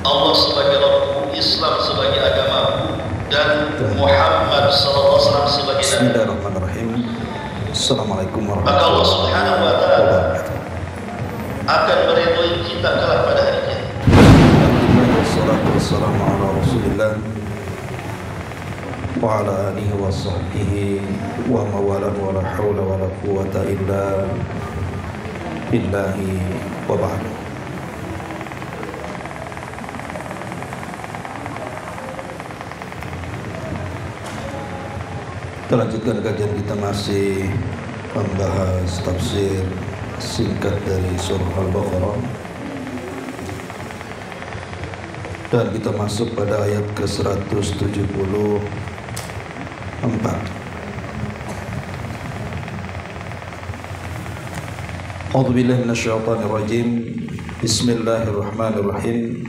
Allah sebagai Rabbmu, Islam sebagai agamamu, dan Muhammad sallallahu alaihi wasallam sebagai nabi. Bismillahirrahmanirrahim. Assalamualaikum Maka Allah Subhanahu wa taala akan meridhoi kita kelak pada hari kiamat. Wassalatu wassalamu ala Rasulillah wa ala alihi wa sahbihi wa mawala wa la hawla wa la quwwata illa billahi wa ba'd. Kita lanjutkan kajian kita, masih membahas tafsir singkat dari surah Al-Baqarah, dan kita masuk pada ayat ke-174. A'udzubillahi minasyaitonir rajim. Bismillahirrahmanirrahim.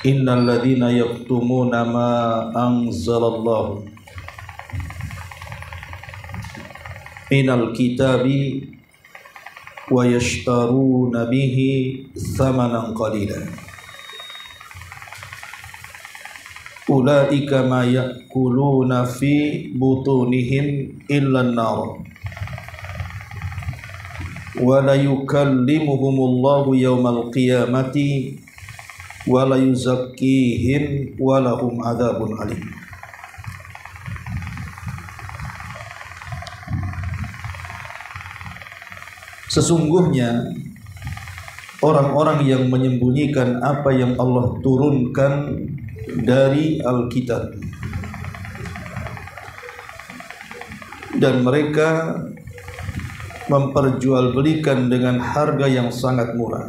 Innal ladzina yaktumuna ma anzalallahu minal kitabi wa yashtaruna bihi thamanan qalilan ulaika ma ya'kuluna fi butunihim illa an-nar wa la yukallimuhumullahu yawmal qiyamati wa la yuzakkihim wa lahum adzabun alim. Sesungguhnya orang-orang yang menyembunyikan apa yang Allah turunkan dari Alkitab, dan mereka memperjualbelikan dengan harga yang sangat murah,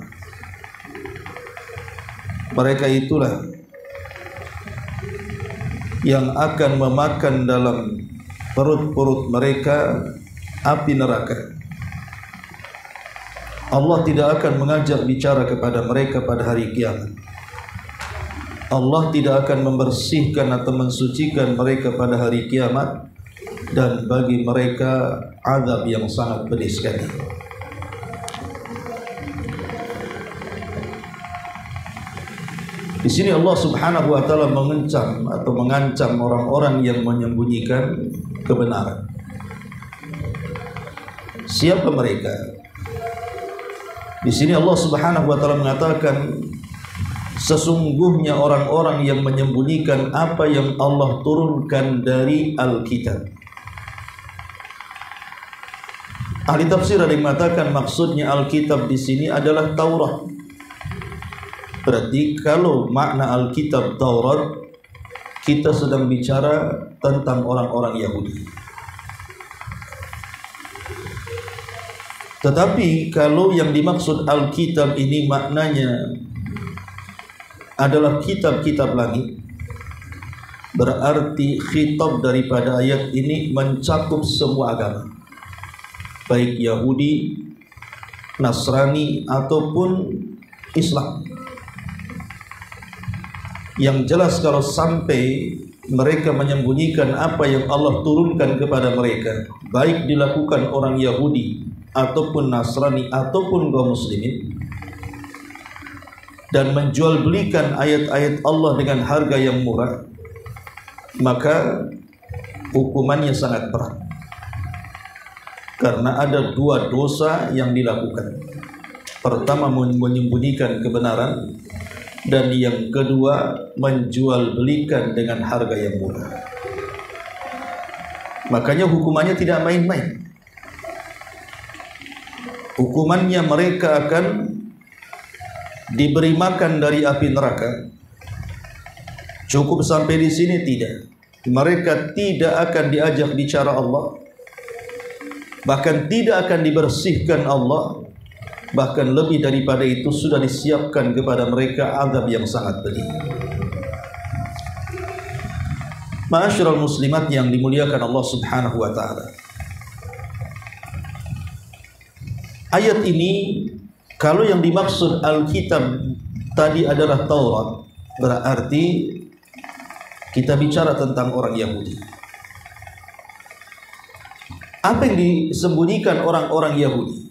mereka itulah yang akan memakan dalam perut-perut mereka api neraka. Allah tidak akan mengajak bicara kepada mereka pada hari kiamat. Allah tidak akan membersihkan atau mensucikan mereka pada hari kiamat, dan bagi mereka azab yang sangat pedih sekali. Di sini Allah Subhanahu wa taala mengancam orang-orang yang menyembunyikan kebenaran. Siapa mereka? Di sini Allah Subhanahu wa taala mengatakan, sesungguhnya orang-orang yang menyembunyikan apa yang Allah turunkan dari Alkitab. Ahli tafsir ada yang mengatakan maksudnya Alkitab di sini adalah Taurat. Berarti kalau makna Alkitab Taurat, kita sedang bicara tentang orang-orang Yahudi. Tetapi kalau yang dimaksud Alkitab ini maknanya adalah kitab-kitab langit, berarti khitab daripada ayat ini mencakup semua agama, baik Yahudi, Nasrani ataupun Islam. Yang jelas kalau sampai mereka menyembunyikan apa yang Allah turunkan kepada mereka, baik dilakukan orang Yahudi ataupun Nasrani ataupun kaum muslimin, dan menjual belikan ayat-ayat Allah dengan harga yang murah, maka hukumannya sangat berat. Karena ada dua dosa yang dilakukan. Pertama, menyembunyikan kebenaran, dan yang kedua, menjual belikan dengan harga yang murah. Makanya hukumannya tidak main-main. Hukumannya mereka akan diberi makan dari api neraka. Cukup sampai di sini? Tidak. Mereka tidak akan diajak bicara Allah, bahkan tidak akan dibersihkan Allah. Bahkan lebih daripada itu, sudah disiapkan kepada mereka azab yang sangat pedih. Ma'asyiral muslimat yang dimuliakan Allah Subhanahu wa taala, ayat ini, kalau yang dimaksud Alkitab tadi adalah Taurat, berarti kita bicara tentang orang Yahudi. Apa yang disembunyikan orang-orang Yahudi?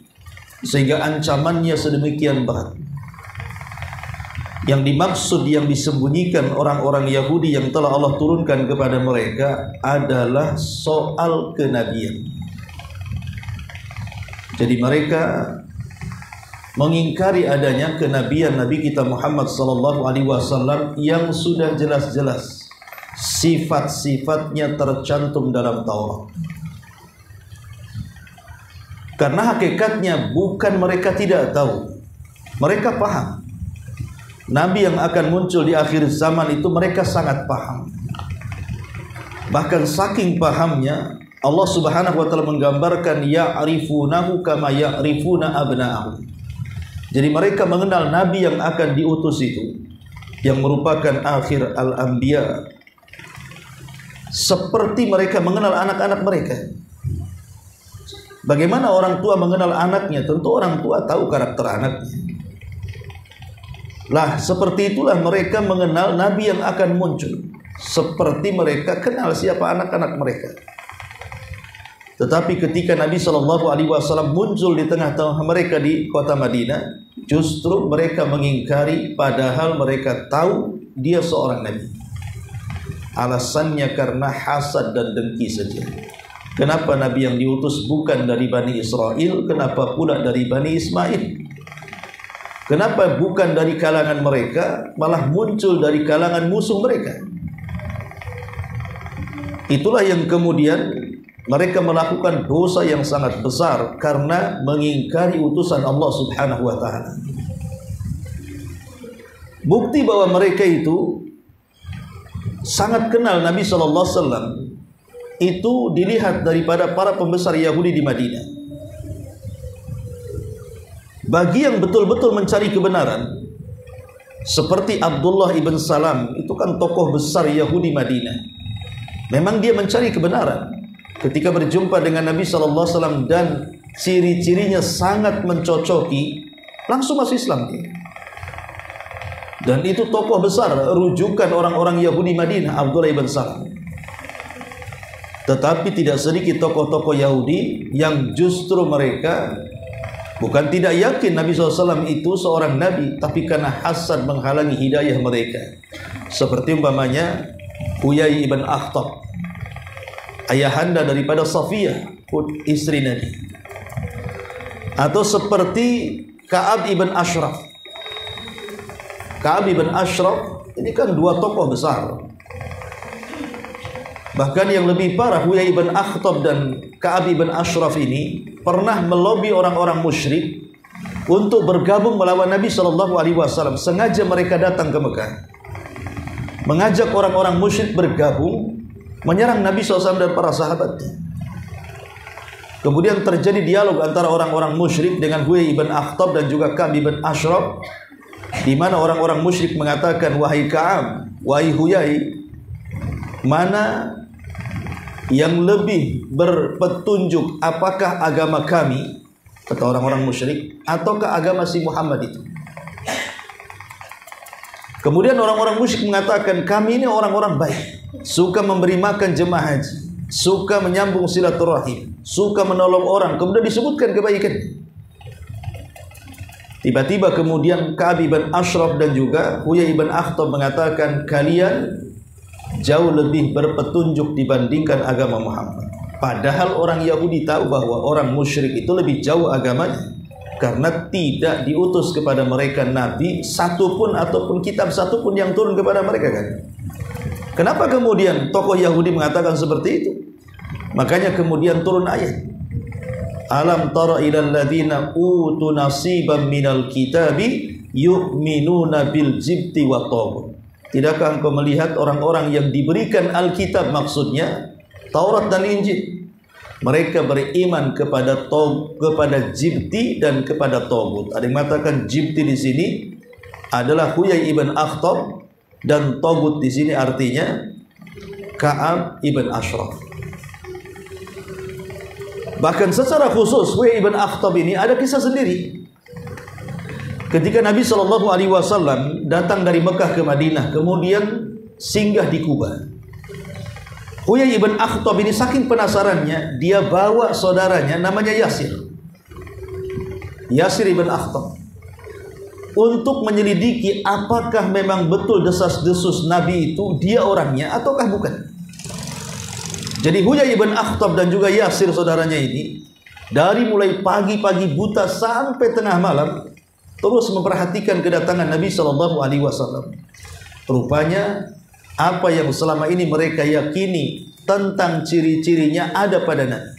sehingga ancamannya sedemikian berat. Yang dimaksud, yang disembunyikan orang-orang Yahudi yang telah Allah turunkan kepada mereka adalah soal kenabian. Jadi mereka mengingkari adanya kenabian Nabi kita Muhammad SAW yang sudah jelas-jelas sifat-sifatnya tercantum dalam Taurat. Karena hakikatnya bukan mereka tidak tahu, mereka paham Nabi yang akan muncul di akhir zaman itu mereka sangat paham. Bahkan saking pahamnya Allah Subhanahu wa taala menggambarkan ya'rifunahu kama ya'rifuna abna'ahum. Jadi mereka mengenal Nabi yang akan diutus itu, yang merupakan akhir al-anbiya, seperti mereka mengenal anak-anak mereka. Bagaimana orang tua mengenal anaknya? Tentu orang tua tahu karakter anaknya. Lah, seperti itulah mereka mengenal Nabi yang akan muncul, seperti mereka kenal siapa anak-anak mereka. Tetapi ketika Nabi SAW muncul di tengah-tengah mereka di kota Madinah, justru mereka mengingkari, padahal mereka tahu dia seorang Nabi. Alasannya karena hasad dan dengki saja. Kenapa Nabi yang diutus bukan dari Bani Israel? Kenapa pula dari Bani Ismail? Kenapa bukan dari kalangan mereka, malah muncul dari kalangan musuh mereka? Itulah yang kemudian mereka melakukan dosa yang sangat besar karena mengingkari utusan Allah Subhanahu wa taala. Bukti bahwa mereka itu sangat kenal Nabi sallallahu alaihi wasallam itu dilihat daripada para pembesar Yahudi di Madinah. Bagi yang betul-betul mencari kebenaran, seperti Abdullah ibn Salam, itu kan tokoh besar Yahudi Madinah. Memang dia mencari kebenaran. Ketika berjumpa dengan Nabi SAW dan ciri-cirinya sangat mencocoki, langsung masuk Islam dia. Dan itu tokoh besar, rujukan orang-orang Yahudi Madinah, Abdullah ibn Salam. Tetapi tidak sedikit tokoh-tokoh Yahudi yang justru mereka bukan tidak yakin Nabi SAW itu seorang Nabi, tapi karena hasad menghalangi hidayah mereka. Seperti umpamanya Huyai ibn Akhtab, ayahanda daripada Safiyah, istri Nabi. Atau seperti Ka'ab ibn Ashraf. Ka'ab ibn Ashraf ini kan dua tokoh besar. Bahkan yang lebih parah, Huyai ibn Akhtab dan Ka'ab ibn Ashraf ini pernah melobi orang-orang musyrik untuk bergabung melawan Nabi SAW. Sengaja mereka datang ke Mekah, mengajak orang-orang musyrik bergabung menyerang Nabi SAW dan para sahabatnya. Kemudian terjadi dialog antara orang-orang musyrik dengan Huyai ibn Akhtab dan juga Ka'ab ibn Ashraf, di mana orang-orang musyrik mengatakan, wahai Ka'ab, wahai Huyai, mana yang lebih berpetunjuk, apakah agama kami, kata orang-orang musyrik, ataukah agama si Muhammad itu? Kemudian orang-orang musyrik mengatakan, kami ini orang-orang baik, suka memberi makan jemaah haji, suka menyambung silaturahim, suka menolong orang. Kemudian disebutkan kebaikan. Tiba-tiba kemudian Ka'ab ibn Ashraf dan juga Huyai ibn Akhtab mengatakan, kalian jauh lebih berpetunjuk dibandingkan agama Muhammad. Padahal orang Yahudi tahu bahwa orang musyrik itu lebih jauh agamanya, karena tidak diutus kepada mereka nabi satupun ataupun kitab satupun yang turun kepada mereka kan. Kenapa kemudian tokoh Yahudi mengatakan seperti itu? Makanya kemudian turun ayat, alam tara ilal ladzina utu nasiban minal kitabi yu'minuna bil jibti wa taghut. Tidakkah engkau melihat orang-orang yang diberikan Alkitab, maksudnya Taurat dan Injil, mereka beriman kepada jibti dan kepada taghut. Ada yang mengatakan jibti di sini adalah Huyai ibn Akhtab dan taghut di sini artinya Ka'ab ibn Ashraf. Bahkan secara khusus Huyai ibn Akhtab ini ada kisah sendiri. Ketika Nabi SAW datang dari Mekah ke Madinah, kemudian singgah di Kuba, Huyai ibn Akhtab ini saking penasarannya, dia bawa saudaranya namanya Yasir. Yasir ibn Akhtab untuk menyelidiki apakah memang betul desas-desus Nabi itu dia orangnya ataukah bukan. Jadi Huyai ibn Akhtab dan juga Yasir saudaranya ini dari mulai pagi-pagi buta sampai tengah malam terus memperhatikan kedatangan Nabi SAW. Rupanya apa yang selama ini mereka yakini tentang ciri-cirinya ada pada Nabi.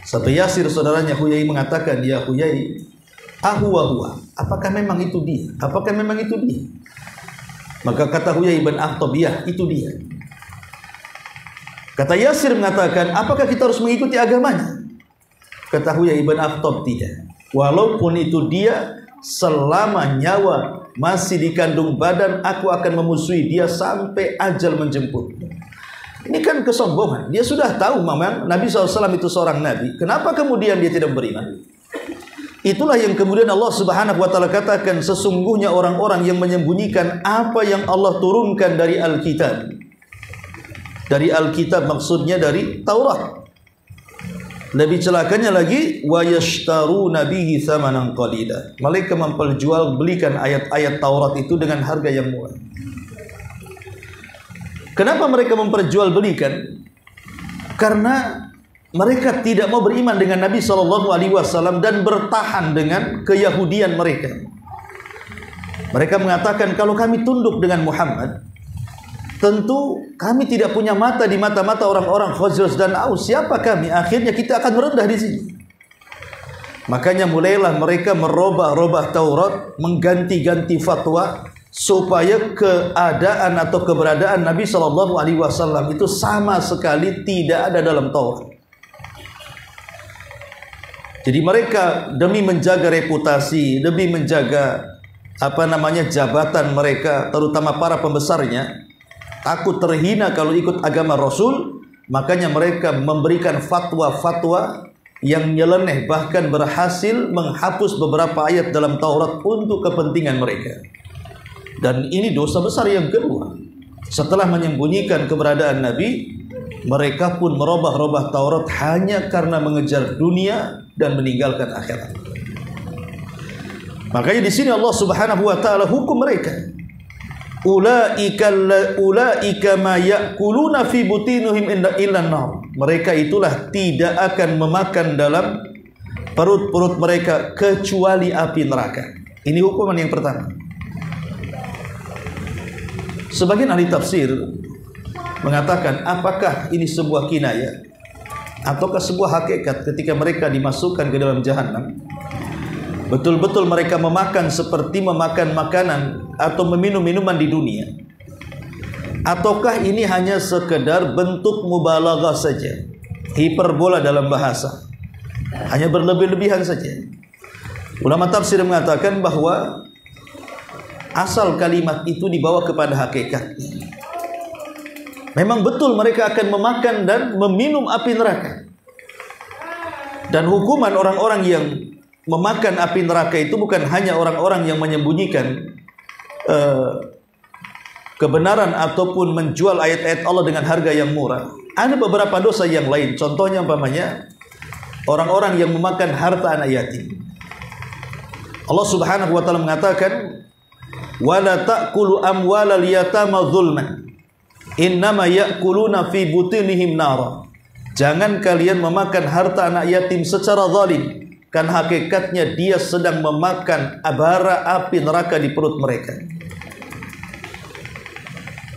Sampai Yasir saudaranya Huyai mengatakan, ya Huyai, huwa, apakah memang itu dia? Apakah memang itu dia? Maka kata Huyai bin Akhtab, ya itu dia. Kata Yasir mengatakan, apakah kita harus mengikuti agamanya? Kata Huyai bin Akhtab, tidak. Walaupun itu dia, selama nyawa masih dikandung badan, aku akan memusuhi dia sampai ajal menjemput. Ini kan kesombongan. Dia sudah tahu memang Nabi SAW itu seorang Nabi. Kenapa kemudian dia tidak beriman? Itulah yang kemudian Allah Subhanahu wa Ta'ala katakan, sesungguhnya orang-orang yang menyembunyikan apa yang Allah turunkan dari Alkitab. Dari Alkitab maksudnya dari Taurat. Lebih celakanya lagi, wa yashtaruna bihi thamanan qalila. Mereka memperjualbelikan ayat-ayat Taurat itu dengan harga yang murah. Kenapa mereka memperjualbelikan? Karena mereka tidak mau beriman dengan Nabi SAW dan bertahan dengan keyahudian mereka. Mereka mengatakan, kalau kami tunduk dengan Muhammad, tentu kami tidak punya mata di mata-mata orang-orang Khazraj dan Aus. Siapa kami? Akhirnya kita akan merendah di sini. Makanya mulailah mereka merubah-rubah Taurat, mengganti-ganti fatwa, supaya keadaan atau keberadaan Nabi SAW itu sama sekali tidak ada dalam Taurat. Jadi mereka demi menjaga reputasi, demi menjaga jabatan mereka, terutama para pembesarnya, takut terhina kalau ikut agama Rasul, makanya mereka memberikan fatwa-fatwa yang nyeleneh, bahkan berhasil menghapus beberapa ayat dalam Taurat untuk kepentingan mereka. Dan ini dosa besar yang kedua. Setelah menyembunyikan keberadaan Nabi, mereka pun merubah-rubah Taurat hanya karena mengejar dunia dan meninggalkan akhirat. Makanya di sini Allah Subhanahu wa Ta'ala hukum mereka. Ulaika ma ya'kuluna fi butinihim illa an-nar. Mereka itulah tidak akan memakan dalam perut-perut mereka kecuali api neraka. Ini hukuman yang pertama. Sebagian ahli tafsir mengatakan, apakah ini sebuah kinayah ataukah sebuah hakikat ketika mereka dimasukkan ke dalam jahanam? Betul-betul mereka memakan seperti memakan makanan atau meminum minuman di dunia? Ataukah ini hanya sekedar bentuk mubalaghah saja, hiperbola dalam bahasa, hanya berlebih-lebihan saja? Ulama tafsir mengatakan bahwa asal kalimat itu dibawa kepada hakikatnya. Memang betul mereka akan memakan dan meminum api neraka. Dan hukuman orang-orang yang memakan api neraka itu bukan hanya orang-orang yang menyembunyikan kebenaran ataupun menjual ayat-ayat Allah dengan harga yang murah. Ada beberapa dosa yang lain. Contohnya umpamanya orang-orang yang memakan harta anak yatim. Allah Subhanahu wa Ta'ala mengatakan, wala ta'kulu amwalal yatama zulman innama ya'kuluna fi butinihim nara. Jangan kalian memakan harta anak yatim secara zalim, kan hakikatnya dia sedang memakan bara api neraka di perut mereka.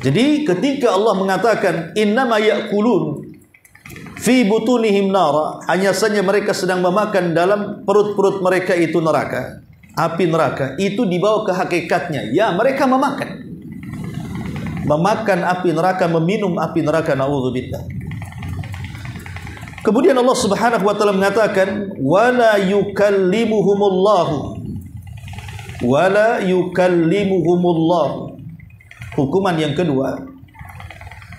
Jadi ketika Allah mengatakan innama ya'kulun fi butunihim nara, hanya saja mereka sedang memakan dalam perut-perut mereka itu neraka, api neraka, itu dibawa ke hakikatnya. Ya, mereka memakan api neraka, meminum api neraka, na'udzubillah. Kemudian Allah Subhanahu wa Ta'ala mengatakan, wala yukallimuhumullahu. Hukuman yang kedua,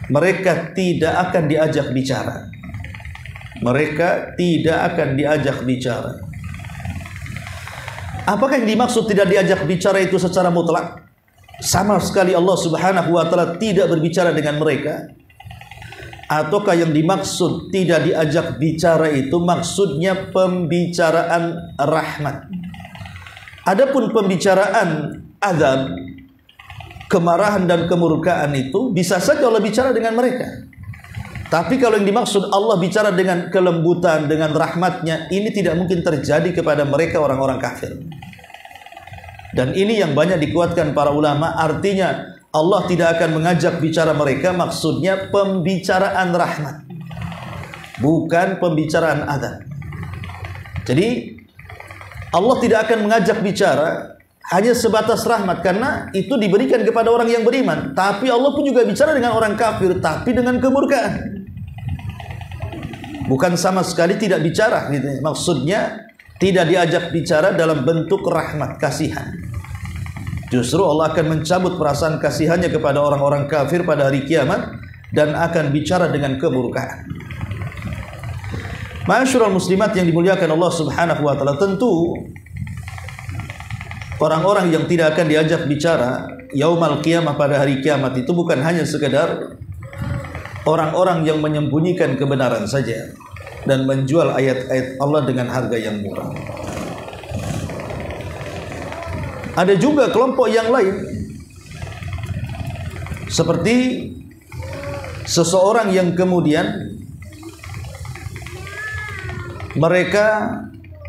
mereka tidak akan diajak bicara. Mereka tidak akan diajak bicara. Apakah yang dimaksud tidak diajak bicara itu secara mutlak? Sama sekali Allah Subhanahu wa Ta'ala tidak berbicara dengan mereka. Ataukah yang dimaksud tidak diajak bicara itu maksudnya pembicaraan rahmat? Adapun pembicaraan azab, kemarahan dan kemurkaan itu bisa saja Allah bicara dengan mereka. Tapi kalau yang dimaksud Allah bicara dengan kelembutan, dengan rahmatnya, ini tidak mungkin terjadi kepada mereka orang-orang kafir. Dan ini yang banyak dikuatkan para ulama, artinya Allah tidak akan mengajak bicara mereka, maksudnya pembicaraan rahmat, bukan pembicaraan azab. Jadi Allah tidak akan mengajak bicara hanya sebatas rahmat, karena itu diberikan kepada orang yang beriman. Tapi Allah pun juga bicara dengan orang kafir, tapi dengan kemurkaan. Bukan sama sekali tidak bicara gitu. Maksudnya tidak diajak bicara dalam bentuk rahmat, kasihan. Justru Allah akan mencabut perasaan kasihannya kepada orang-orang kafir pada hari kiamat dan akan bicara dengan kemurkaan. Ma'asyiral muslimat yang dimuliakan Allah Subhanahu wa taala, tentu orang-orang yang tidak akan diajak bicara yaumal qiyamah pada hari kiamat itu bukan hanya sekedar orang-orang yang menyembunyikan kebenaran saja dan menjual ayat-ayat Allah dengan harga yang murah. Ada juga kelompok yang lain, seperti seseorang yang kemudian mereka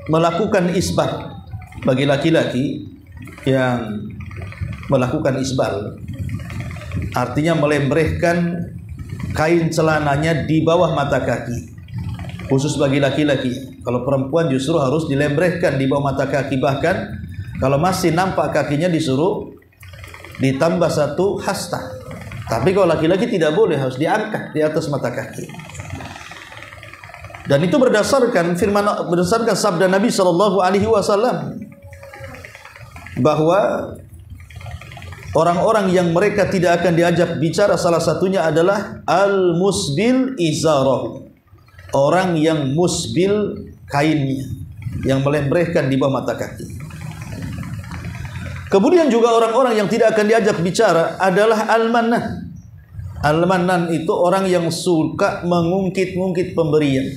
melakukan isbal bagi laki-laki yang melakukan isbal, artinya melembrehkan kain celananya di bawah mata kaki, khusus bagi laki-laki. Kalau perempuan justru harus dilembrehkan di bawah mata kaki, bahkan kalau masih nampak kakinya disuruh ditambah satu hasta. Tapi kalau laki-laki tidak boleh, harus diangkat di atas mata kaki. Dan itu berdasarkan sabda Nabi SAW, bahwa orang-orang yang mereka tidak akan diajak bicara salah satunya adalah al-musbil izarahu, orang yang musbil kainnya, yang melembrehkan di bawah mata kaki. Kemudian juga orang-orang yang tidak akan diajak bicara adalah al-mannan. Al-mannan itu orang yang suka mengungkit-ungkit pemberian.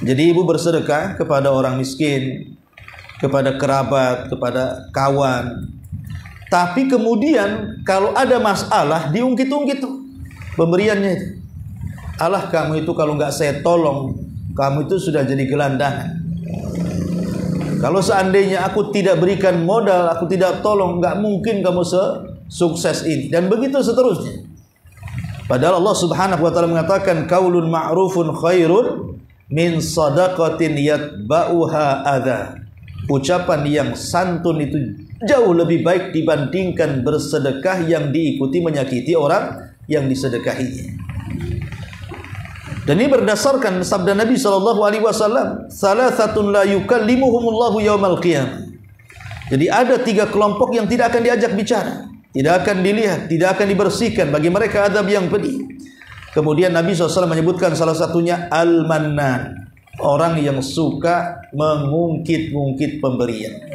Jadi ibu bersedekah kepada orang miskin, kepada kerabat, kepada kawan. Tapi kemudian kalau ada masalah diungkit-ungkit tuh pemberiannya itu. Allah, kamu itu kalau nggak saya tolong, kamu itu sudah jadi gelandangan. Kalau seandainya aku tidak berikan modal, aku tidak tolong, nggak mungkin kamu sukses ini. Dan begitu seterusnya. Padahal Allah Subhanahu wa taala mengatakan qaulun ma'rufun khairun min shadaqatin yatba'uha adza. Ucapan yang santun itu jauh lebih baik dibandingkan bersedekah yang diikuti menyakiti orang yang disedekahinya. Dan ini berdasarkan sabda Nabi SAW, salasatun la yukallimuhumullahu yaumal qiyamah. Jadi ada 3 kelompok yang tidak akan diajak bicara, tidak akan dilihat, tidak akan dibersihkan, bagi mereka azab yang pedih. Kemudian Nabi SAW menyebutkan salah satunya al-mannan, orang yang suka mengungkit-ungkit pemberian.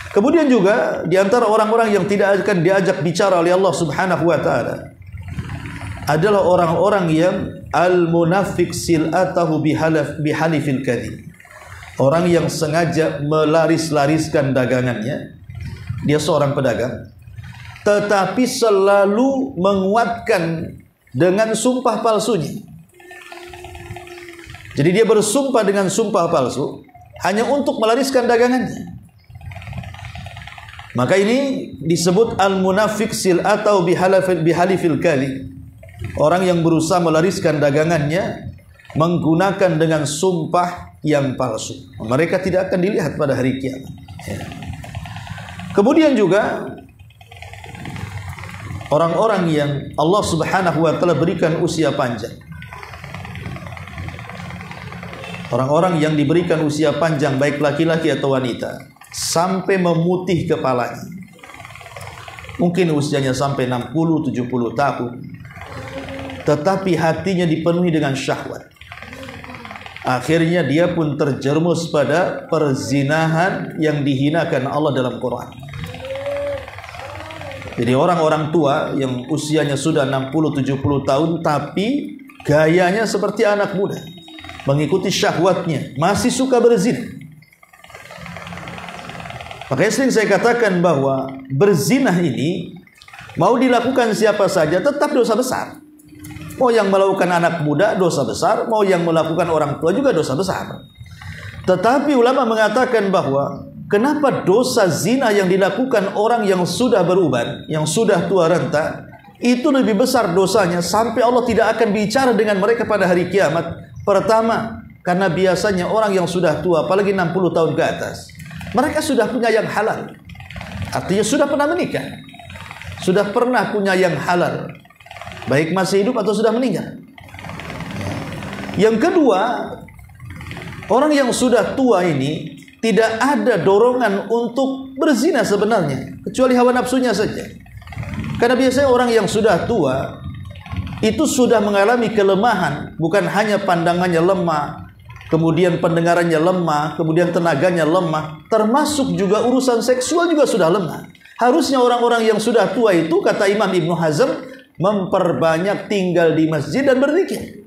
Kemudian juga di antara orang-orang yang tidak akan diajak bicara oleh Allah Subhanahu wa taala adalah orang-orang yang al-munafiq sil'atahu bihalifil kadhib. Orang yang sengaja melaris-lariskan dagangannya. Dia seorang pedagang, tetapi selalu menguatkan dengan sumpah palsunya. Jadi dia bersumpah dengan sumpah palsu hanya untuk melariskan dagangannya. Maka ini disebut al-munafiq sil'atahu bihalifil kadhib. Orang yang berusaha melariskan dagangannya menggunakan dengan sumpah yang palsu. Mereka tidak akan dilihat pada hari kiamat. Kemudian juga orang-orang yang Allah Subhanahu wa taala berikan usia panjang. Orang-orang yang diberikan usia panjang, baik laki-laki atau wanita, sampai memutih kepalanya. Mungkin usianya sampai 60-70 tahun. Tetapi hatinya dipenuhi dengan syahwat. Akhirnya dia pun terjerumus pada perzinahan yang dihinakan Allah dalam Quran. Jadi orang-orang tua yang usianya sudah 60-70 tahun tapi gayanya seperti anak muda, mengikuti syahwatnya, masih suka berzina. Makanya sering saya katakan bahwa berzina ini mau dilakukan siapa saja tetap dosa besar. Mau yang melakukan anak muda dosa besar, mau yang melakukan orang tua juga dosa besar. Tetapi ulama mengatakan bahwa kenapa dosa zina yang dilakukan orang yang sudah beruban, yang sudah tua renta, itu lebih besar dosanya sampai Allah tidak akan bicara dengan mereka pada hari kiamat. Pertama, karena biasanya orang yang sudah tua, apalagi 60 tahun ke atas, mereka sudah punya yang halal. Artinya sudah pernah menikah, sudah pernah punya yang halal, baik masih hidup atau sudah meninggal. Yang kedua, orang yang sudah tua ini tidak ada dorongan untuk berzina sebenarnya, kecuali hawa nafsunya saja. Karena biasanya orang yang sudah tua itu sudah mengalami kelemahan, bukan hanya pandangannya lemah, kemudian pendengarannya lemah, kemudian tenaganya lemah, termasuk juga urusan seksual juga sudah lemah. Harusnya orang-orang yang sudah tua itu, kata Imam Ibnu Hazm, memperbanyak tinggal di masjid dan berzikir,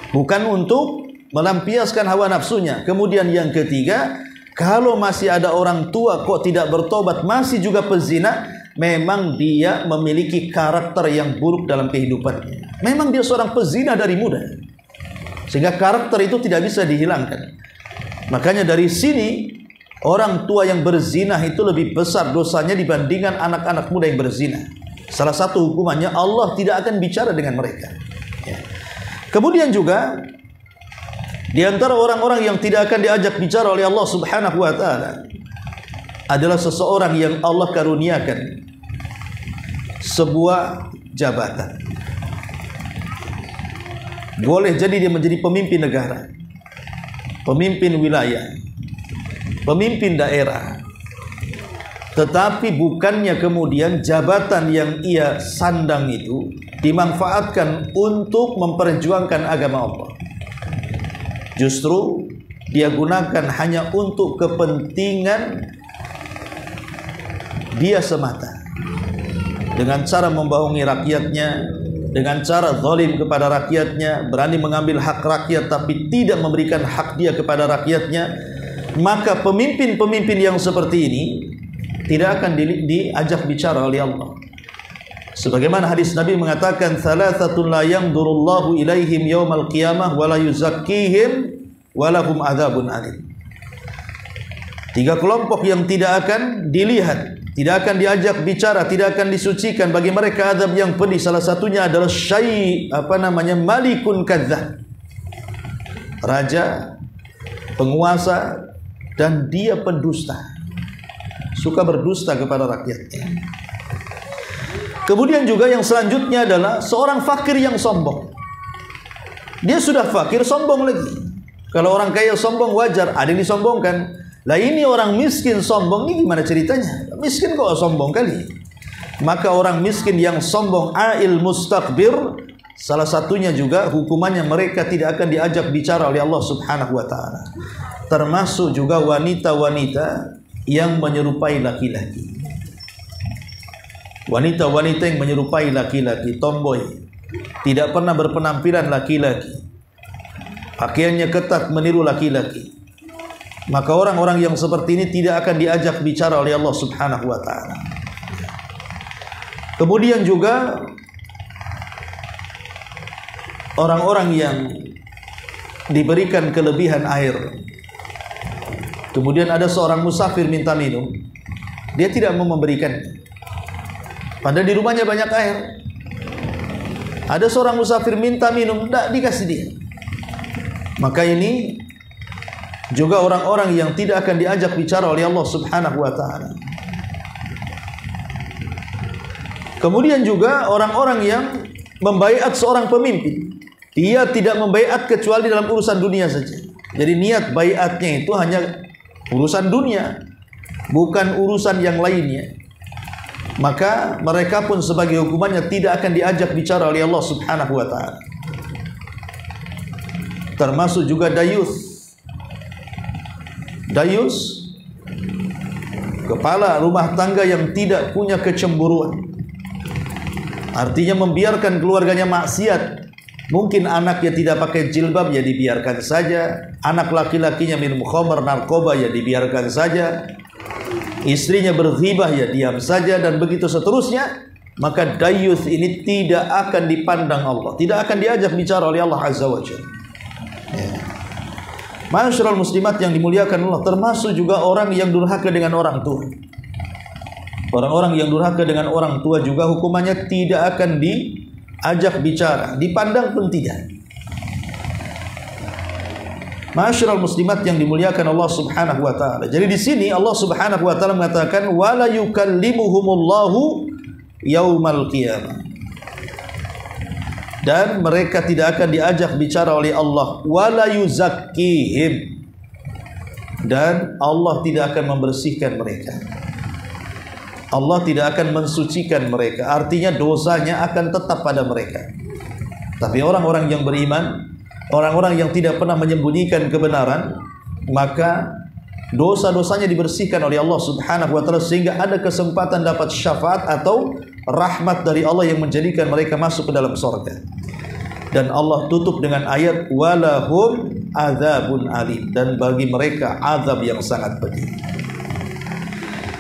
bukan untuk melampiaskan hawa nafsunya. Kemudian yang ketiga, kalau masih ada orang tua kok tidak bertobat, masih juga pezina, memang dia memiliki karakter yang buruk dalam kehidupannya. Memang dia seorang pezina dari muda, sehingga karakter itu tidak bisa dihilangkan. Makanya dari sini orang tua yang berzina itu lebih besar dosanya dibandingkan anak-anak muda yang berzina. Salah satu hukumannya Allah tidak akan bicara dengan mereka. Kemudian juga di antara orang-orang yang tidak akan diajak bicara oleh Allah Subhanahu wa taala adalah seseorang yang Allah karuniakan sebuah jabatan. Boleh jadi dia menjadi pemimpin negara, pemimpin wilayah, pemimpin daerah, tetapi bukannya kemudian jabatan yang ia sandang itu dimanfaatkan untuk memperjuangkan agama Allah. Justru dia gunakan hanya untuk kepentingan dia semata, dengan cara membohongi rakyatnya, dengan cara zalim kepada rakyatnya, berani mengambil hak rakyat tapi tidak memberikan hak dia kepada rakyatnya. Maka pemimpin-pemimpin yang seperti ini tidak akan diajak bicara oleh Allah. Sebagaimana hadis Nabi mengatakan, "Thalathatun la yanzurullahu ilaihim yaumal qiyamah wa la yuzakkihim wa lahum adzabun alim." 3 kelompok yang tidak akan dilihat, tidak akan diajak bicara, tidak akan disucikan, bagi mereka azab yang pedih. Salah satunya adalah malikun kadzdzab, raja, penguasa, dan dia pendusta, suka berdusta kepada rakyatnya. Kemudian juga yang selanjutnya adalah seorang fakir yang sombong. Dia sudah fakir, sombong lagi. Kalau orang kaya sombong wajar, ada yang disombongkan. Lah ini orang miskin sombong, ini gimana ceritanya? Miskin kok sombong kali. Maka orang miskin yang sombong, ail mustakbir, salah satunya juga hukumannya mereka tidak akan diajak bicara oleh Allah Subhanahu wa taala. Termasuk juga wanita-wanita yang menyerupai laki-laki. Wanita-wanita yang menyerupai laki-laki, tomboy, tidak pernah berpenampilan laki-laki, pakaiannya ketat meniru laki-laki. Maka orang-orang yang seperti ini tidak akan diajak bicara oleh Allah Subhanahu wa taala. Kemudian juga orang-orang yang diberikan kelebihan air. Kemudian ada seorang musafir minta minum, dia tidak mau memberikannya, padahal di rumahnya banyak air. Ada seorang musafir minta minum, tidak dikasih dia. Maka ini juga orang-orang yang tidak akan diajak bicara oleh Allah Subhanahu wa taala. Kemudian juga orang-orang yang membaiat seorang pemimpin, dia tidak membaiat kecuali dalam urusan dunia saja. Jadi niat baiatnya itu hanya urusan dunia, bukan urusan yang lainnya. Maka mereka pun sebagai hukumannya tidak akan diajak bicara oleh Allah Subhanahu wa taala. Termasuk juga dayus. Dayus kepala rumah tangga yang tidak punya kecemburuan, artinya membiarkan keluarganya maksiat. Mungkin anaknya tidak pakai jilbab, ya dibiarkan saja. Anak laki-lakinya minum khamr, narkoba, ya dibiarkan saja. Istrinya berghibah, ya diam saja, dan begitu seterusnya. Maka dayuth ini tidak akan dipandang Allah, tidak akan diajak bicara oleh Allah Azza wa Jalla. Ma'asyiral muslimat yang dimuliakan Allah, termasuk juga orang yang durhaka dengan orang tua. Orang-orang yang durhaka dengan orang tua juga hukumannya tidak akan diajak bicara, dipandang pun tidak. Ma'asyiral muslimat yang dimuliakan Allah Subhanahu wa taala. Jadi di sini Allah Subhanahu wa taala mengatakan wala yukallimuhumullahu yaumal qiyamah. Dan mereka tidak akan diajak bicara oleh Allah, wala yuzakkihim, dan Allah tidak akan membersihkan mereka. Allah tidak akan mensucikan mereka, artinya dosanya akan tetap pada mereka. Tapi orang-orang yang beriman, orang-orang yang tidak pernah menyembunyikan kebenaran, maka dosa-dosanya dibersihkan oleh Allah Subhanahu wa taala, sehingga ada kesempatan dapat syafaat atau rahmat dari Allah yang menjadikan mereka masuk ke dalam surga. Dan Allah tutup dengan ayat walahum adzabun alim, dan bagi mereka azab yang sangat pedih.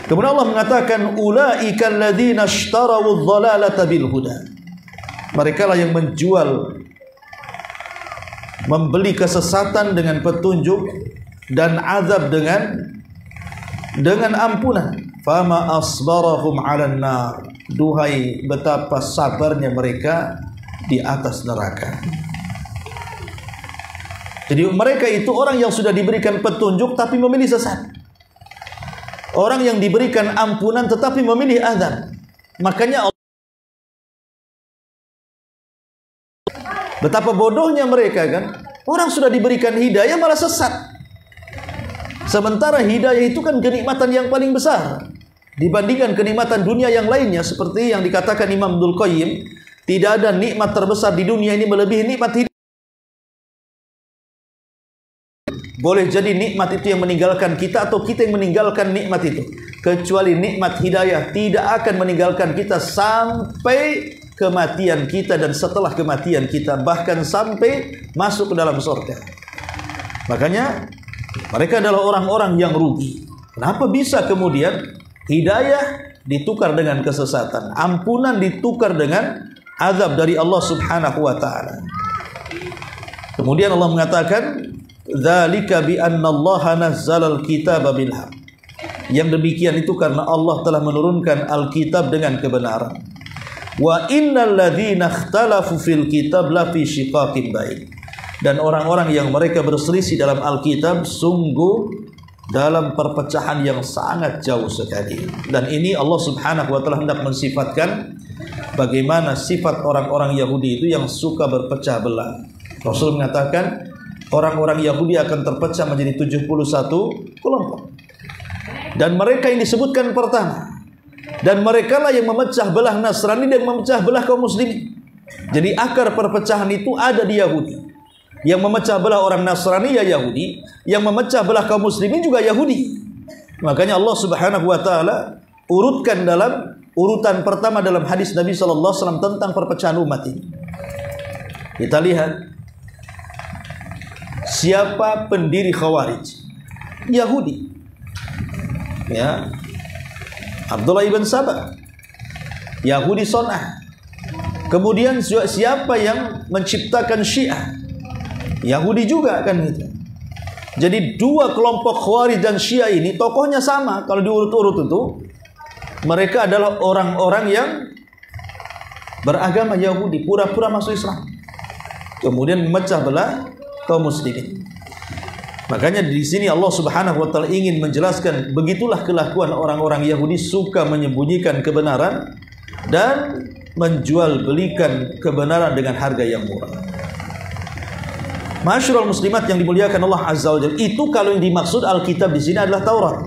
Kemudian Allah mengatakan ulaikal ladzina ishtarawu adh-dhalalata bil huda. Mereka lah yang membeli kesesatan dengan petunjuk, dan azab dengan ampunan. Fama asbarahum 'alan nar. Duhai betapa sabarnya mereka di atas neraka. Jadi mereka itu orang yang sudah diberikan petunjuk tapi memilih sesat. Orang yang diberikan ampunan tetapi memilih azab. Makanya betapa bodohnya mereka kan. Orang sudah diberikan hidayah malah sesat. Sementara hidayah itu kan kenikmatan yang paling besar dibandingkan kenikmatan dunia yang lainnya. Seperti yang dikatakan Imam Ibnul Qayyim, tidak ada nikmat terbesar di dunia ini melebihi nikmat hidayah. Boleh jadi nikmat itu yang meninggalkan kita, atau kita yang meninggalkan nikmat itu. Kecuali nikmat hidayah tidak akan meninggalkan kita sampai kematian kita dan setelah kematian kita, bahkan sampai masuk ke dalam surga. Makanya mereka adalah orang-orang yang rugi. Kenapa bisa kemudian hidayah ditukar dengan kesesatan, ampunan ditukar dengan azab dari Allah Subhanahu wa taala? Kemudian Allah mengatakan dzalika bi anna Allah nazzala al-kitaba bil haqq. Yang demikian itu karena Allah telah menurunkan Alkitab dengan kebenaran. Wa innal ladzina ikhtalafu fil kitab la fi shiqaqin ba'id. Dan orang-orang yang mereka berselisih dalam Alkitab sungguh dalam perpecahan yang sangat jauh sekali. Dan ini Allah Subhanahu wa taala hendak mensifatkan bagaimana sifat orang-orang Yahudi itu yang suka berpecah belah. Rasul mengatakan orang-orang Yahudi akan terpecah menjadi 71 kelompok. Dan mereka yang disebutkan pertama, dan mereka lah yang memecah belah Nasrani dan memecah belah kaum muslimin. Jadi akar perpecahan itu ada di Yahudi. Yang memecah belah orang Nasrani ya Yahudi, yang memecah belah kaum muslimin juga Yahudi. Makanya Allah Subhanahu wa taala urutkan dalam urutan pertama dalam hadis Nabi sallallahu alaihi wasallam tentang perpecahan umat ini. Kita lihat siapa pendiri Khawarij? Yahudi. Ya, Abdullah ibn Sabah, Yahudi Son'ah. Kemudian siapa yang menciptakan Syiah? Yahudi juga kan gitu. Jadi dua kelompok Khawarij dan Syiah ini tokohnya sama. Kalau diurut-urut itu mereka adalah orang-orang yang beragama Yahudi, pura-pura masuk Islam, kemudian memecah belah kaum muslimin. Makanya di sini Allah Subhanahu wa taala ingin menjelaskan begitulah kelakuan orang-orang Yahudi, suka menyembunyikan kebenaran dan menjual belikan kebenaran dengan harga yang murah. Ma'asyiral muslimat yang dimuliakan Allah Azza wa Jalla, itu kalau yang dimaksud Alkitab di sini adalah Taurat.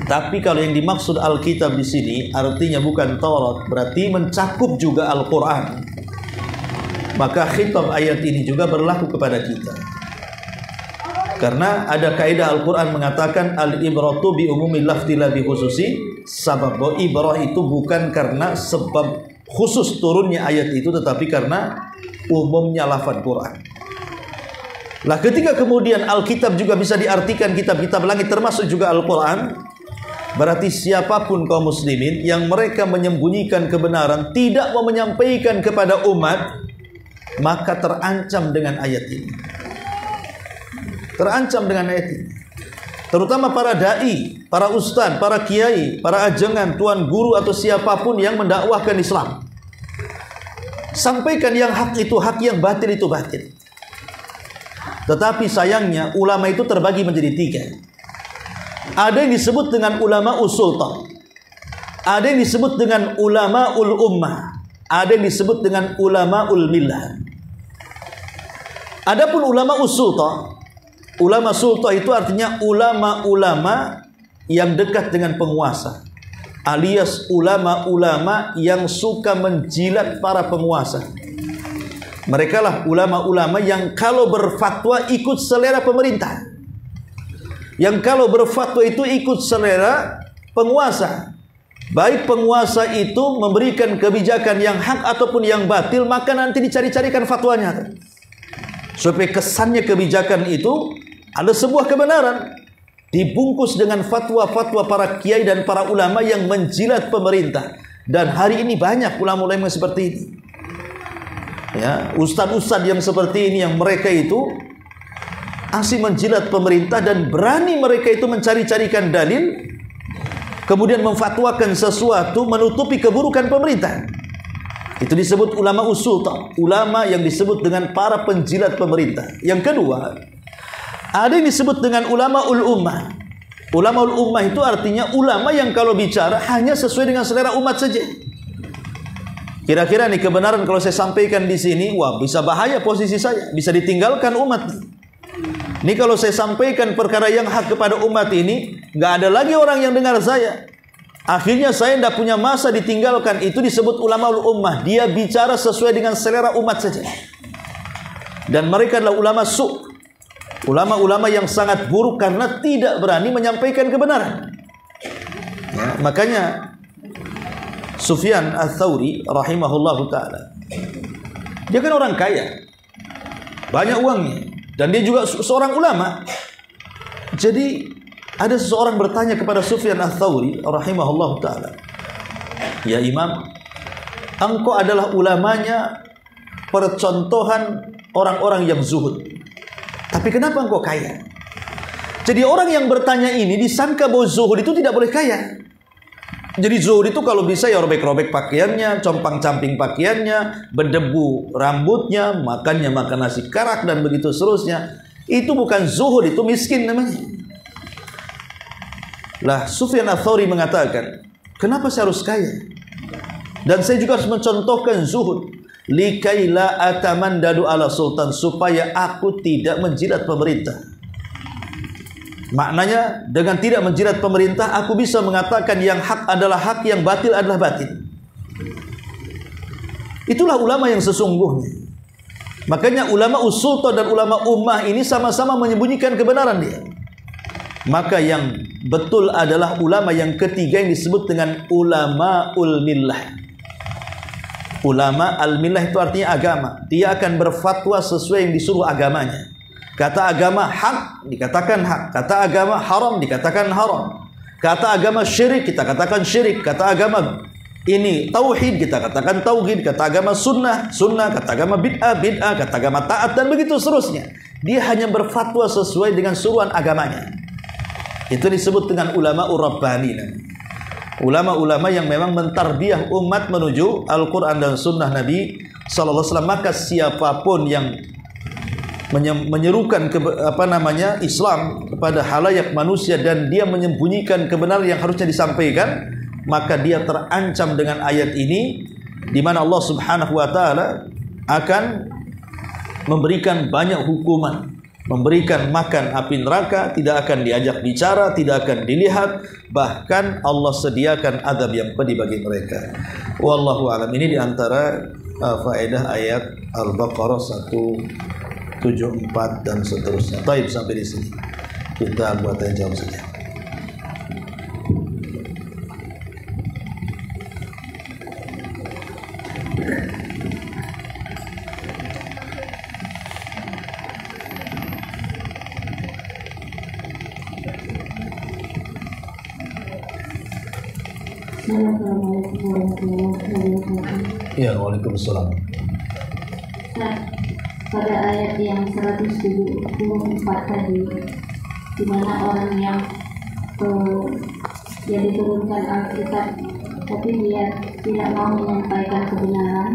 Tapi kalau yang dimaksud Alkitab di sini artinya bukan Taurat, berarti mencakup juga Al-Qur'an. Maka khitab ayat ini juga berlaku kepada kita. Karena ada kaidah Al-Quran mengatakan al-ibratu bi umumil lafzi la bi khususi sabab. Bahwa ibrah itu bukan karena sebab khusus turunnya ayat itu, tetapi karena umumnya lafaz Quran. Lah ketika kemudian Alkitab juga bisa diartikan kitab-kitab langit termasuk juga Al-Quran, berarti siapapun kaum muslimin yang mereka menyembunyikan kebenaran, tidak mau menyampaikan kepada umat, maka terancam dengan ayat ini. Terancam dengan ayat ini. Terutama para dai, para ustaz, para kiai, para ajengan, tuan guru atau siapapun yang mendakwahkan Islam. Sampaikan yang hak itu hak, yang batil itu batil. Tetapi sayangnya ulama itu terbagi menjadi tiga. Ada yang disebut dengan ulama usulta, ada yang disebut dengan ulama ul ummah, ada yang disebut dengan ulama ul millah. Adapun ulama usulta, ulama sulta itu artinya ulama-ulama yang dekat dengan penguasa, alias ulama-ulama yang suka menjilat para penguasa. Mereka lah ulama-ulama yang kalau berfatwa ikut selera pemerintah, yang kalau berfatwa itu ikut selera penguasa. Baik penguasa itu memberikan kebijakan yang hak ataupun yang batil, maka nanti dicari-carikan fatwanya, supaya kesannya kebijakan itu ada sebuah kebenaran, dibungkus dengan fatwa-fatwa para kiai dan para ulama yang menjilat pemerintah. Dan hari ini banyak ulama-ulama seperti ini, ya, ustadz-ustadz yang seperti ini, yang mereka itu asli menjilat pemerintah dan berani mereka itu mencari-carikan dalil, kemudian memfatwakan sesuatu menutupi keburukan pemerintah. Itu disebut ulama usulta, ulama yang disebut dengan para penjilat pemerintah. Yang kedua, ada yang disebut dengan ulama ul ummah. Ulama ul ummah itu artinya ulama yang kalau bicara hanya sesuai dengan selera umat saja. Kira-kira nih kebenaran kalau saya sampaikan di sini, wah bisa bahaya posisi saya, bisa ditinggalkan umat. Ini kalau saya sampaikan perkara yang hak kepada umat ini, nggak ada lagi orang yang dengar saya. Akhirnya saya tidak punya masa, ditinggalkan. Itu disebut ulama ul ummah. Dia bicara sesuai dengan selera umat saja. Dan mereka adalah ulama su', ulama-ulama yang sangat buruk karena tidak berani menyampaikan kebenaran. Ya, makanya Sufyan Ats-Tsauri rahimahullahu ta'ala, dia kan orang kaya, banyak uangnya, dan dia juga seorang ulama. Jadi ada seseorang bertanya kepada Sufyan Ats-Tsauri rahimahullahu ta'ala, ya Imam, engkau adalah ulamanya, percontohan orang-orang yang zuhud, tapi kenapa engkau kaya? Jadi orang yang bertanya ini disangka bahwa zuhud itu tidak boleh kaya. Jadi zuhud itu kalau bisa ya robek-robek pakaiannya, compang-camping pakaiannya, berdebu rambutnya, makannya makan nasi karak dan begitu seterusnya. Itu bukan zuhud, itu miskin namanya. Lah Sufyan Ats-Tsauri mengatakan, kenapa saya harus kaya? Dan saya juga harus mencontohkan zuhud. Likaila atamandadu ala sultan, supaya aku tidak menjilat pemerintah. Maknanya dengan tidak menjilat pemerintah, aku bisa mengatakan yang hak adalah hak, yang batil adalah batil. Itulah ulama yang sesungguhnya. Makanya ulama usulta dan ulama ummah ini sama-sama menyembunyikan kebenaran dia. Maka yang betul adalah ulama yang ketiga yang disebut dengan ulama ul millah. Ulama al-millah itu artinya agama. Dia akan berfatwa sesuai yang disuruh agamanya. Kata agama hak, dikatakan hak. Kata agama haram, dikatakan haram. Kata agama syirik, kita katakan syirik. Kata agama ini tauhid, kita katakan tauhid. Kata agama sunnah, sunnah. Kata agama bid'ah, bid'ah. Kata agama taat, dan begitu seterusnya. Dia hanya berfatwa sesuai dengan suruhan agamanya. Itu disebut dengan ulama ur-rabbani. Ulama-ulama yang memang mentarbiyah umat menuju Al-Quran dan sunnah Nabi sallallahu alaihi wasallam. Maka siapapun yang menyerukan Islam kepada halayak manusia dan dia menyembunyikan kebenaran yang harusnya disampaikan, maka dia terancam dengan ayat ini, di mana Allah Subhanahu wa taala akan memberikan banyak hukuman, memberikan makan api neraka, tidak akan diajak bicara, tidak akan dilihat, bahkan Allah sediakan azab yang pedih bagi mereka. Wallahu a'lam. Ini diantara faedah ayat Al-Baqarah 74 dan seterusnya. Baik, sampai di sini kita buat tanya jawab saja. Assalamualaikum warahmatullahi wabarakatuh. Ya, waalaikumsalam. Nah, pada ayat yang 174 tadi, di mana orang yang diturunkan Alkitab tapi dia tidak mau menyampaikan kebenaran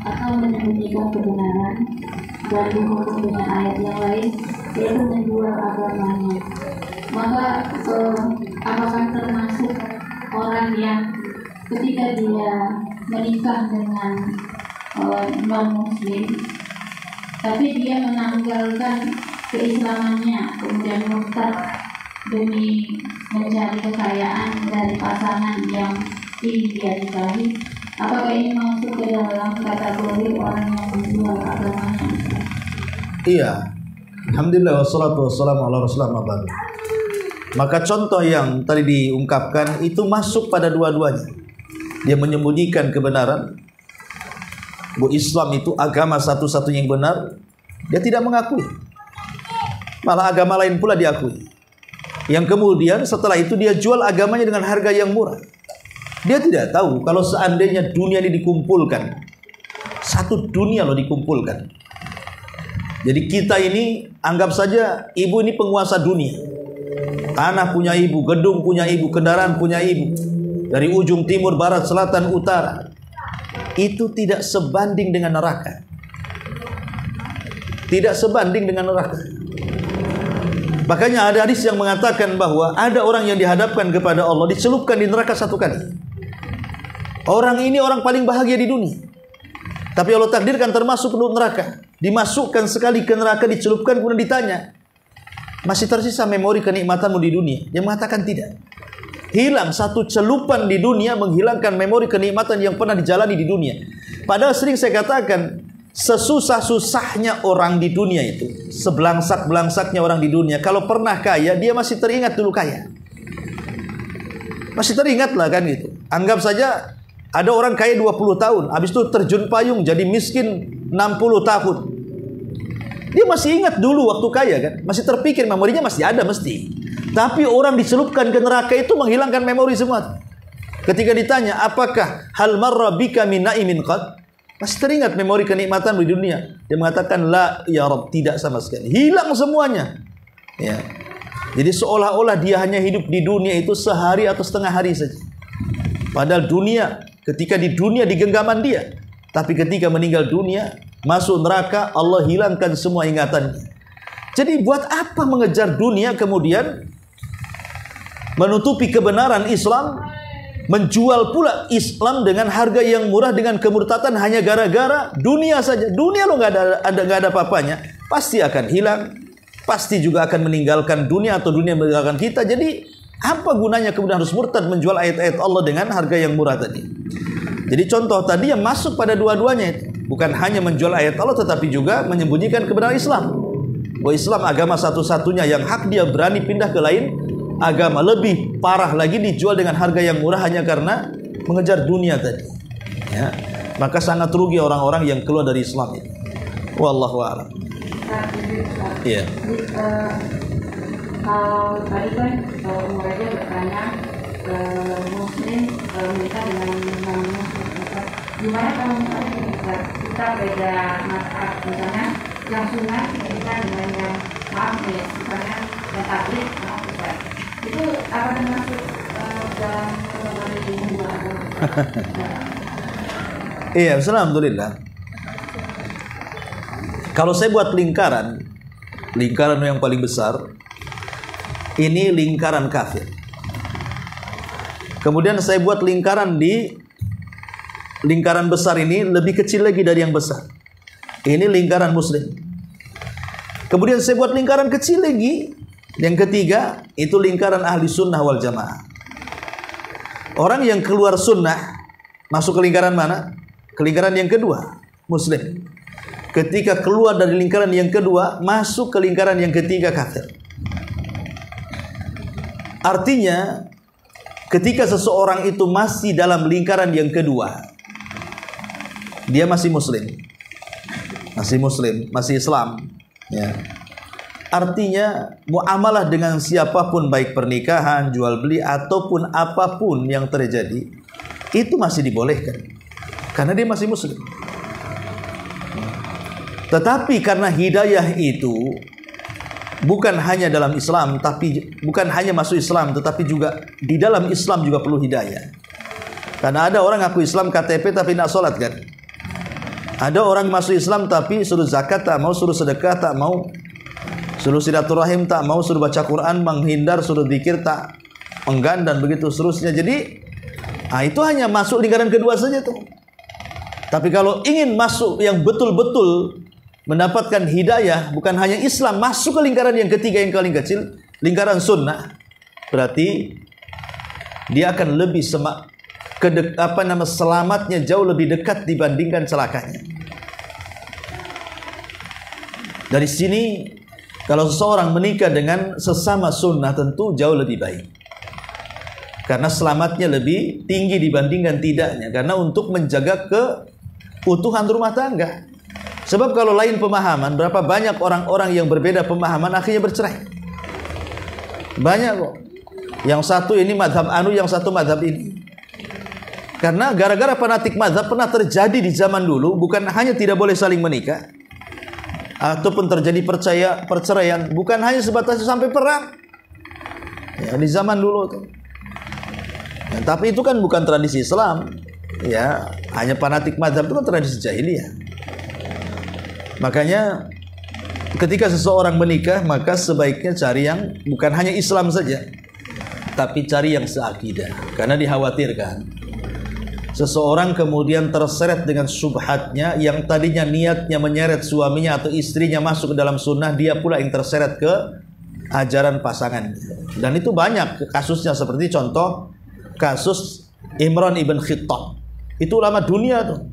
atau menyembunyikan kebenaran dan dihukum dengan ayat yang lain, yaitu menjual agamanya, maka apakah termasuk orang yang ketika dia menikah dengan non-muslim tapi dia menanggalkan keislamannya kemudian murtad demi mencari kekayaan dari pasangan yang ingin dia nikahi, apakah ini masuk ke dalam kategori orang yang menjual agamanya? Iya. Alhamdulillah wassalatu wassalamu ala rasulillah. Maka contoh yang tadi diungkapkan itu masuk pada dua-duanya. Dia menyembunyikan kebenaran bahwa Islam itu agama satu-satunya yang benar, dia tidak mengakui. Malah agama lain pula diakui. Yang kemudian setelah itu dia jual agamanya dengan harga yang murah. Dia tidak tahu kalau seandainya dunia ini dikumpulkan, satu dunia loh dikumpulkan. Jadi kita ini anggap saja ibu ini penguasa dunia. Tanah punya ibu, gedung punya ibu, kendaraan punya ibu. Dari ujung timur, barat, selatan, utara. Itu tidak sebanding dengan neraka. Tidak sebanding dengan neraka. Makanya ada hadis yang mengatakan bahwa ada orang yang dihadapkan kepada Allah, dicelupkan di neraka satu kali. Orang ini orang paling bahagia di dunia. Tapi Allah takdirkan termasuk penduduk neraka. Dimasukkan sekali ke neraka, dicelupkan, kemudian ditanya, masih tersisa memori kenikmatanmu di dunia? Dia mengatakan tidak. Hilang satu celupan di dunia, menghilangkan memori kenikmatan yang pernah dijalani di dunia. Padahal sering saya katakan, sesusah-susahnya orang di dunia itu, sebelangsak-belangsaknya orang di dunia, kalau pernah kaya, dia masih teringat dulu kaya. Masih teringat lah kan gitu. Anggap saja ada orang kaya 20 tahun, habis itu terjun payung jadi miskin 60 tahun. Dia masih ingat dulu waktu kaya kan, masih terpikir, memorinya masih ada mesti. Tapi orang dicelupkan ke neraka itu menghilangkan memori semua. Ketika ditanya, apakah hal marra bika min na'imin qad? Masih teringat memori kenikmatan di dunia? Dia mengatakan, la ya Rabb, tidak sama sekali. Hilang semuanya. Ya. Jadi seolah-olah dia hanya hidup di dunia itu sehari atau setengah hari saja. Padahal dunia, ketika di dunia di genggaman dia. Tapi ketika meninggal dunia, masuk neraka, Allah hilangkan semua ingatannya. Jadi buat apa mengejar dunia kemudian menutupi kebenaran Islam, menjual pula Islam dengan harga yang murah dengan kemurtatan hanya gara-gara dunia saja. Dunia lo nggak ada apa-apanya, pasti akan hilang, pasti juga akan meninggalkan dunia atau dunia meninggalkan kita. Jadi apa gunanya kemudian harus murtad menjual ayat-ayat Allah dengan harga yang murah tadi? Jadi contoh tadi yang masuk pada dua-duanya itu bukan hanya menjual ayat Allah, tetapi juga menyembunyikan kebenaran Islam. Bahwa Islam agama satu-satunya yang hak, dia berani pindah ke lain agama. Lebih parah lagi, dijual dengan harga yang murah hanya karena mengejar dunia tadi. Ya. Maka sangat rugi orang-orang yang keluar dari Islam ini. Wallahu a'lam. Iya. Tadi kan umurnya bertanya Muslim menikah dengan non-Muslim. Gimana kalau misalnya kita beda masalah, misalnya yang sunat menikah dengan yang misalnya yang tabligh, itu apa termasuk dalam kategori dua agama? Iya, alhamdulillah. Kalau saya buat lingkaran yang paling besar, ini lingkaran kafir. Kemudian saya buat lingkaran besar ini lebih kecil lagi dari yang besar. Ini lingkaran muslim. Kemudian saya buat lingkaran kecil lagi. Yang ketiga, itu lingkaran ahli sunnah wal jamaah. Orang yang keluar sunnah, masuk ke lingkaran mana? Ke lingkaran yang kedua, muslim. ketika keluar dari lingkaran yang kedua, masuk ke lingkaran yang ketiga kafir. Artinya, ketika seseorang itu masih dalam lingkaran yang kedua, dia masih muslim, masih Islam, ya. Artinya muamalah dengan siapapun, baik pernikahan, jual beli, ataupun apapun yang terjadi, itu masih dibolehkan karena dia masih muslim. Tetapi karena hidayah itu bukan hanya dalam Islam, tapi bukan hanya masuk Islam, tetapi juga di dalam Islam juga perlu hidayah. Karena ada orang ngaku Islam KTP tapi nak sholat kan. Ada orang masuk Islam tapi suruh zakat tak mau, suruh sedekah tak mau, suruh silaturahim tak mau, suruh baca Quran menghindar, suruh zikir tak enggan, dan begitu seterusnya. Jadi itu hanya masuk lingkaran kedua saja tuh. Tapi kalau ingin masuk yang betul-betul mendapatkan hidayah, bukan hanya Islam, masuk ke lingkaran yang ketiga yang paling kecil, lingkaran sunnah, berarti dia akan lebih selamatnya jauh lebih dekat dibandingkan celakanya. Dari sini, kalau seseorang menikah dengan sesama sunnah tentu jauh lebih baik, karena selamatnya lebih tinggi dibandingkan tidaknya, karena untuk menjaga keutuhan rumah tangga. Sebab kalau lain pemahaman, berapa banyak orang-orang yang berbeda pemahaman akhirnya bercerai. Banyak kok. Yang satu ini madhab anu, yang satu madhab ini. Karena gara-gara fanatik madhab pernah terjadi di zaman dulu, bukan hanya tidak boleh saling menikah, ataupun terjadi perceraian, bukan hanya sebatas sampai perang. Ya, di zaman dulu tuh. Ya, tapi itu kan bukan tradisi Islam. Ya, hanya fanatik madhab itu kan tradisi jahiliyah. Makanya ketika seseorang menikah, maka sebaiknya cari yang bukan hanya Islam saja, tapi cari yang seakidah. Karena dikhawatirkan seseorang kemudian terseret dengan subhatnya, yang tadinya niatnya menyeret suaminya atau istrinya masuk ke dalam sunnah, dia pula yang terseret ke ajaran pasangannya. Dan itu banyak kasusnya, seperti contoh kasus Imran ibn Khattab. Itu ulama dunia tuh,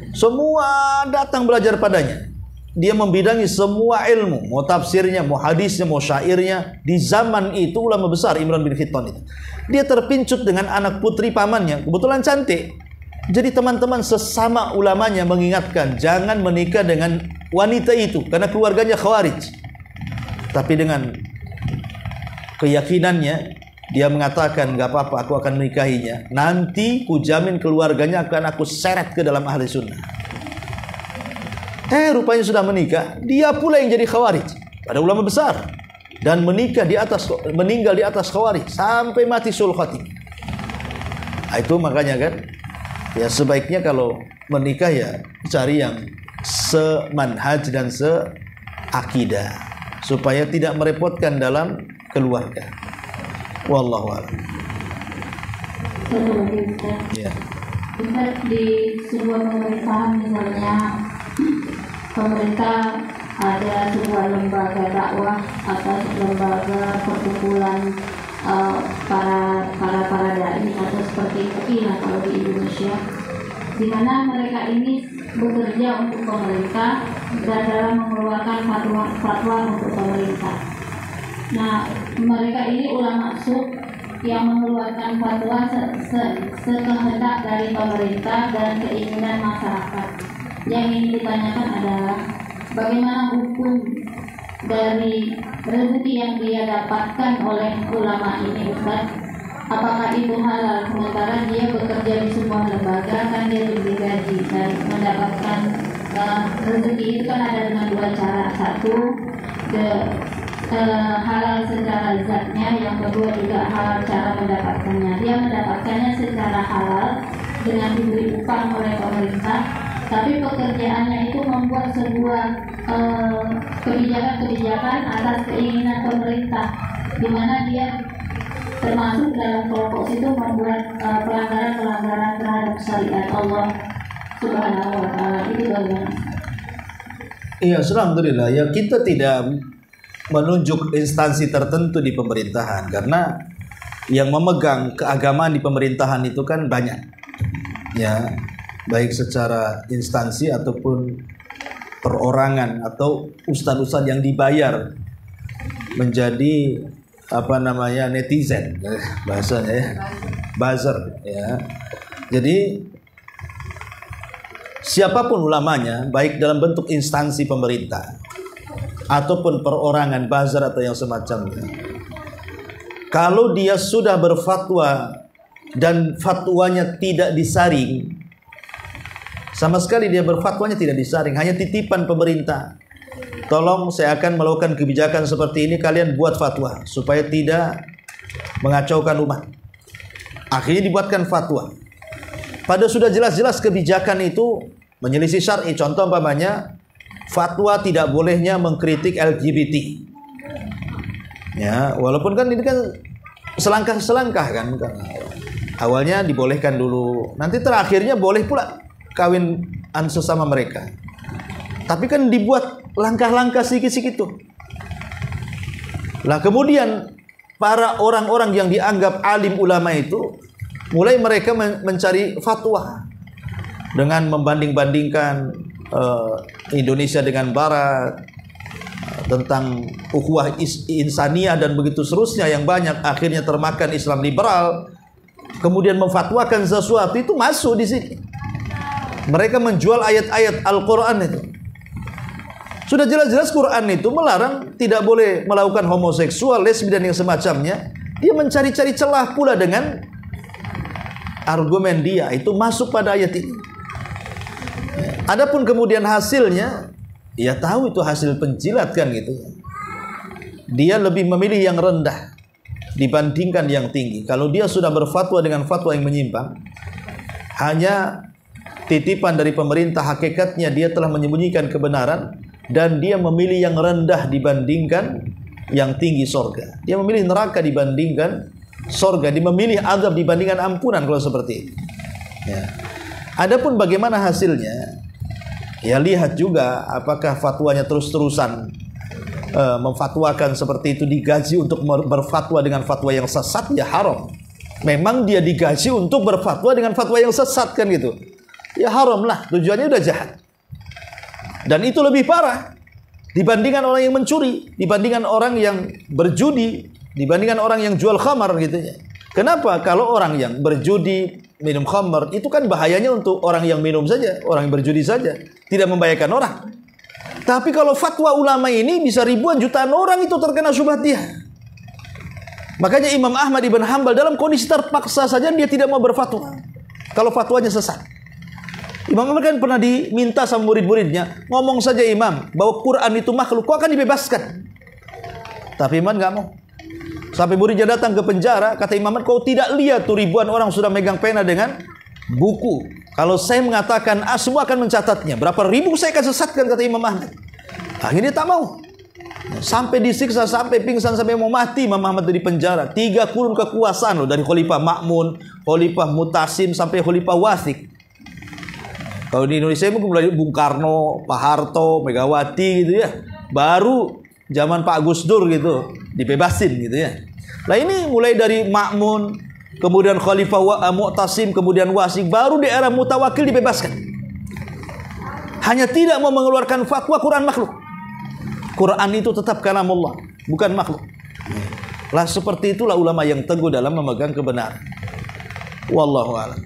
semua datang belajar padanya. Dia membidangi semua ilmu, mau tafsirnya, mau hadisnya, mau syairnya. Di zaman itu ulama besar Imran bin Khattab itu. Dia terpincut dengan anak putri pamannya, kebetulan cantik. Jadi teman-teman sesama ulamanya mengingatkan, jangan menikah dengan wanita itu karena keluarganya khawarij. Tapi dengan keyakinannya, dia mengatakan, gak apa-apa, aku akan menikahinya. Nanti kujamin keluarganya akan aku seret ke dalam ahli sunnah. Rupanya sudah menikah, dia pula yang jadi khawarij. Ada ulama besar, dan meninggal di atas khawarij sampai mati sul khatim. Itu makanya kan, ya sebaiknya kalau menikah ya cari yang semanhaj dan seakidah, supaya tidak merepotkan dalam keluarga. Wallahu a'lam. Ya. Di sebuah pemerintahan, misalnya pemerintah ada sebuah lembaga dakwah atau lembaga perkumpulan para dai atau seperti itu kalau di Indonesia, di mana mereka ini bekerja untuk pemerintah dan dalam mengeluarkan fatwa untuk pemerintah. Nah, mereka ini ulama sub yang mengeluarkan fatwa sekehendak dari pemerintah dan keinginan masyarakat. Yang ingin ditanyakan adalah bagaimana hukum dari rezeki yang dia dapatkan oleh ulama ini, Ustaz? Apakah itu halal sementara dia bekerja di sebuah lembaga, kan dia diberi gaji dan mendapatkan rezeki itu kan ada dengan dua cara. Satu, halal secara zatnya, yang kedua juga halal cara mendapatkannya. Dia mendapatkannya secara halal dengan diberi upah oleh pemerintah, tapi pekerjaannya itu membuat sebuah kebijakan-kebijakan atas keinginan pemerintah, di mana dia termasuk dalam kelompok itu membuat pelanggaran-pelanggaran terhadap syariat Allah Subhanahu wa Ta'ala. Itu bagaimana? Iya, alhamdulillah. Ya, kita tidak menunjuk instansi tertentu di pemerintahan, karena yang memegang keagamaan di pemerintahan itu kan banyak. Ya, baik secara instansi ataupun perorangan atau ustadz-ustadz yang dibayar menjadi netizen bahasanya ya, buzzer ya. Jadi siapapun ulamanya, baik dalam bentuk instansi pemerintah ataupun perorangan, buzzer atau yang semacamnya, kalau dia sudah berfatwa dan fatwanya tidak disaring, sama sekali dia berfatwanya tidak disaring, hanya titipan pemerintah, tolong saya akan melakukan kebijakan seperti ini, kalian buat fatwa supaya tidak mengacaukan umat. Akhirnya dibuatkan fatwa. Pada sudah jelas-jelas kebijakan itu menyelisih syar'i. Contoh umpamanya fatwa tidak bolehnya mengkritik LGBT. Ya, walaupun kan ini kan selangkah-selangkah kan. Awalnya dibolehkan dulu, nanti terakhirnya boleh pula kawin sesama mereka. Tapi kan dibuat langkah-langkah sedikit-sedikit tuh. Lah kemudian para orang-orang yang dianggap alim ulama itu mulai mereka mencari fatwa dengan membanding-bandingkan Indonesia dengan Barat, tentang ukhuwah insaniyah dan begitu seterusnya yang banyak, akhirnya termakan Islam liberal. Kemudian memfatwakan sesuatu itu masuk di sini. Mereka menjual ayat-ayat Al-Quran itu. Sudah jelas-jelas Quran itu melarang tidak boleh melakukan homoseksual, lesbi dan yang semacamnya. Dia mencari-cari celah pula dengan argumen dia itu masuk pada ayat ini. Adapun kemudian hasilnya, ya tahu itu hasil penjilat kan gitu. Dia lebih memilih yang rendah dibandingkan yang tinggi. Kalau dia sudah berfatwa dengan fatwa yang menyimpang, hanya titipan dari pemerintah, hakikatnya dia telah menyembunyikan kebenaran dan dia memilih yang rendah dibandingkan yang tinggi, sorga. Dia memilih neraka dibandingkan sorga. Dia memilih azab dibandingkan ampunan kalau seperti itu. Ya. Adapun bagaimana hasilnya, ya lihat juga apakah fatwanya terus-terusan memfatwakan seperti itu, digaji untuk berfatwa dengan fatwa yang sesat, ya haram. Memang dia digaji untuk berfatwa dengan fatwa yang sesat kan gitu. Ya haram lah, tujuannya udah jahat. Dan itu lebih parah dibandingkan orang yang mencuri, dibandingkan orang yang berjudi, dibandingkan orang yang jual khamar gitu ya. Kenapa? Kalau orang yang berjudi, minum khamar, itu kan bahayanya untuk orang yang minum saja, orang yang berjudi saja, tidak membahayakan orang. Tapi kalau fatwa ulama ini bisa ribuan jutaan orang itu terkena syubhat dia. Makanya Imam Ahmad ibn Hanbal dalam kondisi terpaksa saja dia tidak mau berfatwa kalau fatwanya sesat. Imam Ahmad kan pernah diminta sama murid-muridnya, ngomong saja Imam bahwa Quran itu makhluk, kau akan dibebaskan. Tapi Imam nggak mau. Sampai muridnya datang ke penjara, kata Imam Ahmad, kau tidak lihat tuh ribuan orang sudah megang pena dengan buku. Kalau saya mengatakan A, semua akan mencatatnya. Berapa ribu saya akan sesatkan, kata Imam Ahmad. Akhirnya tak mau. Sampai disiksa, sampai pingsan, sampai mau mati Imam Ahmad di penjara. 3 kurun kekuasaan loh, dari Khalifah Ma'mun, Khalifah Mutasim sampai Khalifah Wathiq. Kalau di Indonesia mungkin mulai Bung Karno, Pak Harto, Megawati gitu ya. Baru zaman Pak Gus Dur gitu dibebasin gitu ya. Nah ini mulai dari Ma'mun, kemudian Khalifah Mu'tasim, kemudian Wathiq, baru di era Mutawakil dibebaskan. Hanya tidak mau mengeluarkan fatwa Quran makhluk. Quran itu tetap kalamullah, bukan makhluk. Lah seperti itulah ulama yang teguh dalam memegang kebenaran. Wallahu a'lam.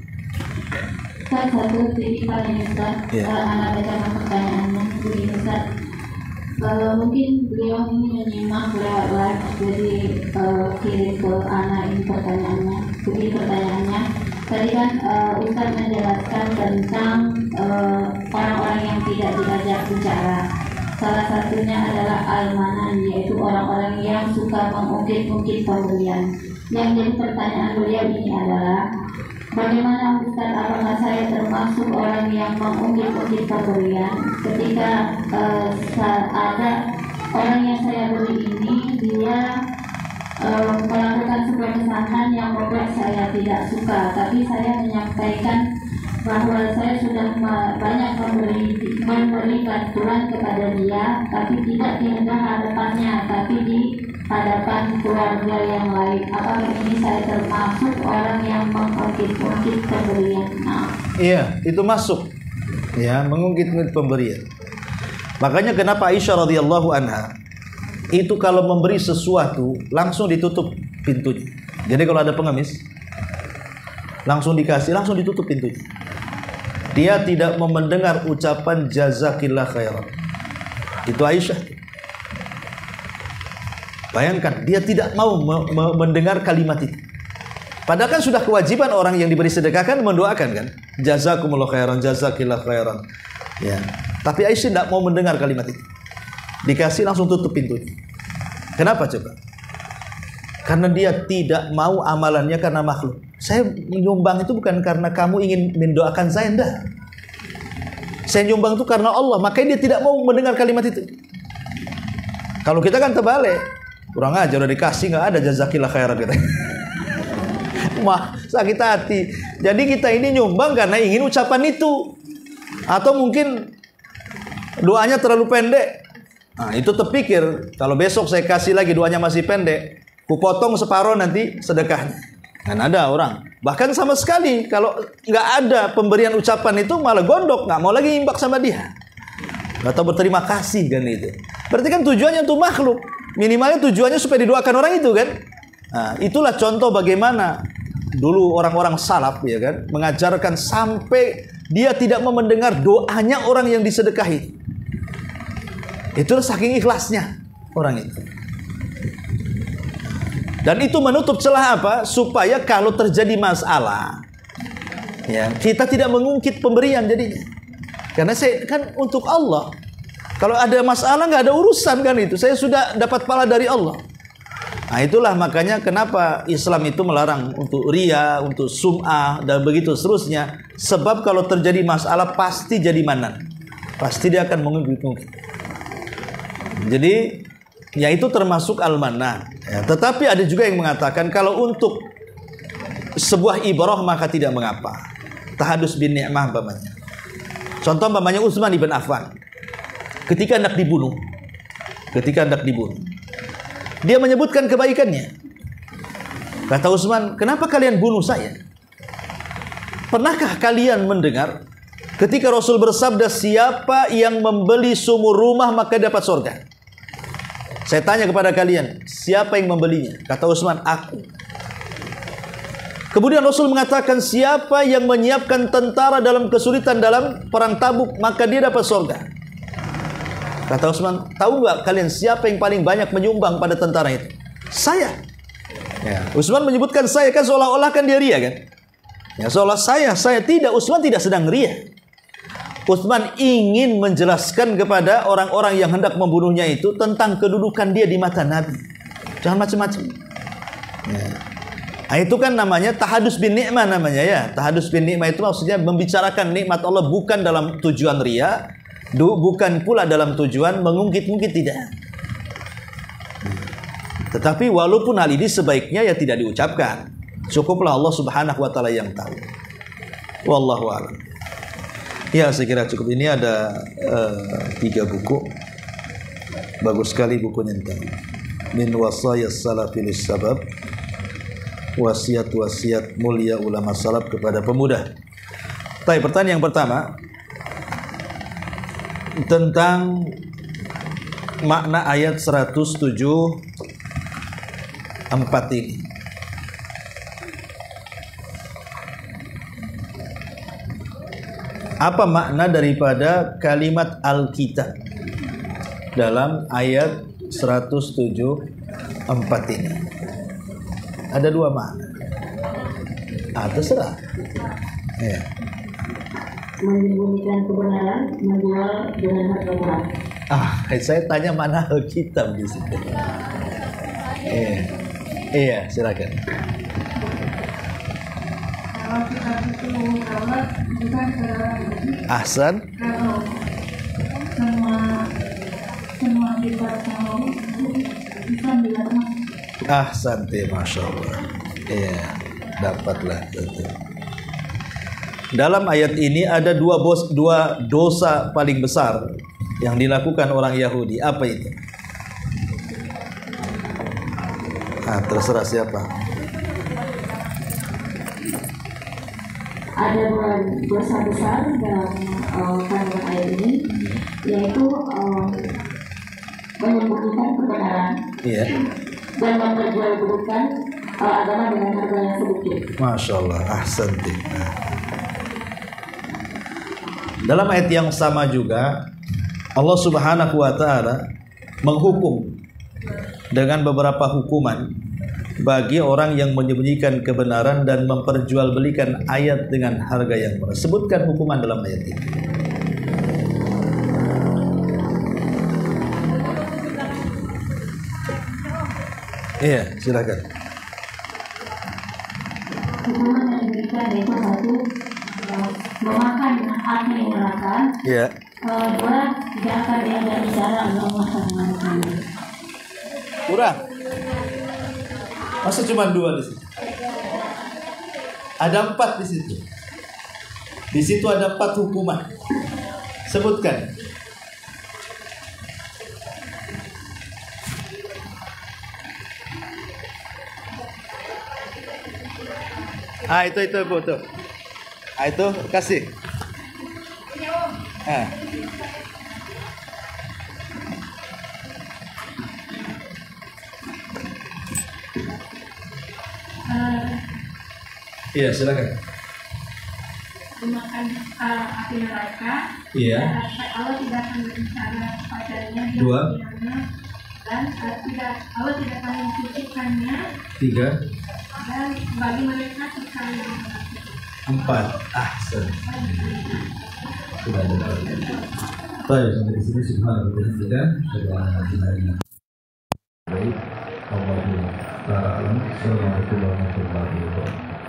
Ustaz, satu titipan ini Ustaz, anak bacakan pertanyaannya begini Ustaz. Mungkin beliau ini menyimak lewat live, jadi kirim ke anak ini pertanyaannya. Begini pertanyaannya, tadi kan Ustaz menjelaskan tentang orang-orang yang tidak diajak bicara. Salah satunya adalah almanan, yaitu orang-orang yang suka mengungkit-ungkit pemberian. Yang jadi pertanyaan beliau ini adalah, bagaimana Ustaz, apakah saya termasuk orang yang mengungkit-ungkit pemberian ketika ada orang yang saya beri ini dia melakukan sebuah kesalahan yang membuat saya tidak suka, tapi saya menyampaikan bahwa saya sudah banyak memberi bantuan kepada dia, tapi tidak di hadapannya, tapi di hadapan keluarga yang lain. Apakah ini saya termasuk orang yang mengungkit-ungkit pemberian? Iya, itu masuk. Ya, mengungkit-ungkit pemberian. Makanya kenapa Aisyah radhiyallahu anha itu kalau memberi sesuatu langsung ditutup pintunya. Jadi kalau ada pengemis langsung dikasih, langsung ditutup pintunya. Dia tidak mau mendengar ucapan jazakillah khairan. Itu Aisyah. Bayangkan, dia tidak mau mendengar kalimat itu. Padahal kan sudah kewajiban orang yang diberi sedekah kan mendoakan kan, jazakumullah khairan, jazakillah khairan. Ya. Tapi Aisyah tidak mau mendengar kalimat itu. Dikasih langsung tutup pintunya. Kenapa coba? Karena dia tidak mau amalannya karena makhluk. Saya menyumbang itu bukan karena kamu ingin mendoakan saya, enggak. Saya nyumbang itu karena Allah, makanya dia tidak mau mendengar kalimat itu. Kalau kita kan terbalik, kurang aja udah dikasih nggak ada jazakillah khairan kita. Mah sakit hati. Jadi kita ini nyumbang karena ingin ucapan itu, atau mungkin doanya terlalu pendek. Nah itu terpikir kalau besok saya kasih lagi doanya masih pendek, ku potong separuh nanti sedekahnya. Kan ada orang bahkan sama sekali kalau nggak ada pemberian ucapan itu malah gondok, nggak mau lagi imbak sama dia, atau berterima kasih kan itu. Berarti kan tujuannya untuk makhluk, minimalnya tujuannya supaya didoakan orang itu kan. Nah itulah contoh bagaimana dulu orang-orang salaf ya kan mengajarkan sampai dia tidak mau mendengar doanya orang yang disedekahi. Itulah saking ikhlasnya orang itu. Dan itu menutup celah apa? Supaya kalau terjadi masalah, ya kita tidak mengungkit pemberian jadinya. Karena saya kan untuk Allah. Kalau ada masalah nggak ada urusan kan itu. Saya sudah dapat pahala dari Allah. Nah itulah makanya kenapa Islam itu melarang untuk riya, untuk sum'ah dan begitu seterusnya. Sebab kalau terjadi masalah pasti jadi manan. Pasti dia akan mengungkit-ungkit. Jadi ya itu termasuk al-mannan ya, tetapi ada juga yang mengatakan kalau untuk sebuah ibrah maka tidak mengapa. Tahadus bin ni'mah umpamanya. Contoh umpamanya Utsman ibn Affan ketika hendak dibunuh. Dia menyebutkan kebaikannya. Kata Utsman, "Kenapa kalian bunuh saya? Pernahkah kalian mendengar ketika Rasul bersabda, siapa yang membeli sumur rumah maka dapat surga? Saya tanya kepada kalian, siapa yang membelinya?" Kata Utsman, "Aku." Kemudian Rasul mengatakan, siapa yang menyiapkan tentara dalam kesulitan dalam perang Tabuk maka dia dapat surga. Kata Utsman, tahu nggak kalian siapa yang paling banyak menyumbang pada tentara itu? Saya. Ya. Utsman menyebutkan saya kan seolah-olah kan dia ria kan? Ya seolah saya tidak. Utsman tidak sedang ria. Utsman ingin menjelaskan kepada orang-orang yang hendak membunuhnya itu tentang kedudukan dia di mata Nabi. Jangan macam-macam. Ya. Nah, itu kan namanya tahadus bin ni'mah namanya ya. Tahadus bin ni'mah itu maksudnya membicarakan nikmat Allah bukan dalam tujuan ria, bukan pula dalam tujuan mengungkit-ungkit, tidak. Tetapi walaupun hal ini sebaiknya ya tidak diucapkan. Cukuplah Allah Subhanahu wa taala yang tahu. Wallahu a'lam. Ya, saya kira cukup. Ini ada 3 buku. Bagus sekali bukunya tadi. Min wasayas salafil sabab. Wasiat-wasiat mulia ulama salaf kepada pemuda. Baik, pertanyaan yang pertama tentang makna ayat 107:4 ini. Apa makna daripada kalimat Alkitab dalam ayat 107:4 ini? Ada 2 makna. Terserah. Ya. Menyembunyikan kebenaran, menjual dengan harga murah. Saya tanya mana Alkitab di situ. Iya, silakan. Kalau kita itu rawat, bukan Ahsan. kalau semua kita tahu bisa dilakukan. Ahsante, masya Allah. Iya, dapatlah betul. Dalam ayat ini ada 2 dosa paling besar yang dilakukan orang Yahudi. Apa itu? Terserah siapa. ada dosa besar dalam kandungan ayat ini, yaitu menyembunyikan kebenaran dan memperjualbelikan agama dengan harga yang sedikit. Masya Allah, ahsanti. Dalam ayat yang sama juga Allah Subhanahu wa Ta'ala menghukum dengan beberapa hukuman bagi orang yang menyembunyikan kebenaran dan memperjualbelikan ayat dengan harga yang murah. Sebutkan hukuman dalam ayat ini. Iya, silakan. Hukuman yang diberikan yaitu satu, memakan api neraka. Iya. Dua, tidak akan diajak bicara Allah Subhanahu. Kurang. Masa cuma 2 di situ? Ada 4 di situ. Di situ ada 4 hukuman. Sebutkan. Itu Bu tuh. Itu kasih. Iya, silakan. Memakan api neraka. Iya. Allah tidak akan berbicara padanya. 2. Dan Allah tidak akan mencucikannya. 3. Dan bagi mereka sekali. 4. Ahsan. Sudah ada. Baik, sampai di sini subhanallah bihamdika asyhadu an la ilaha illa anta. Baik, Assalamualaikum warahmatullahi wabarakatuh.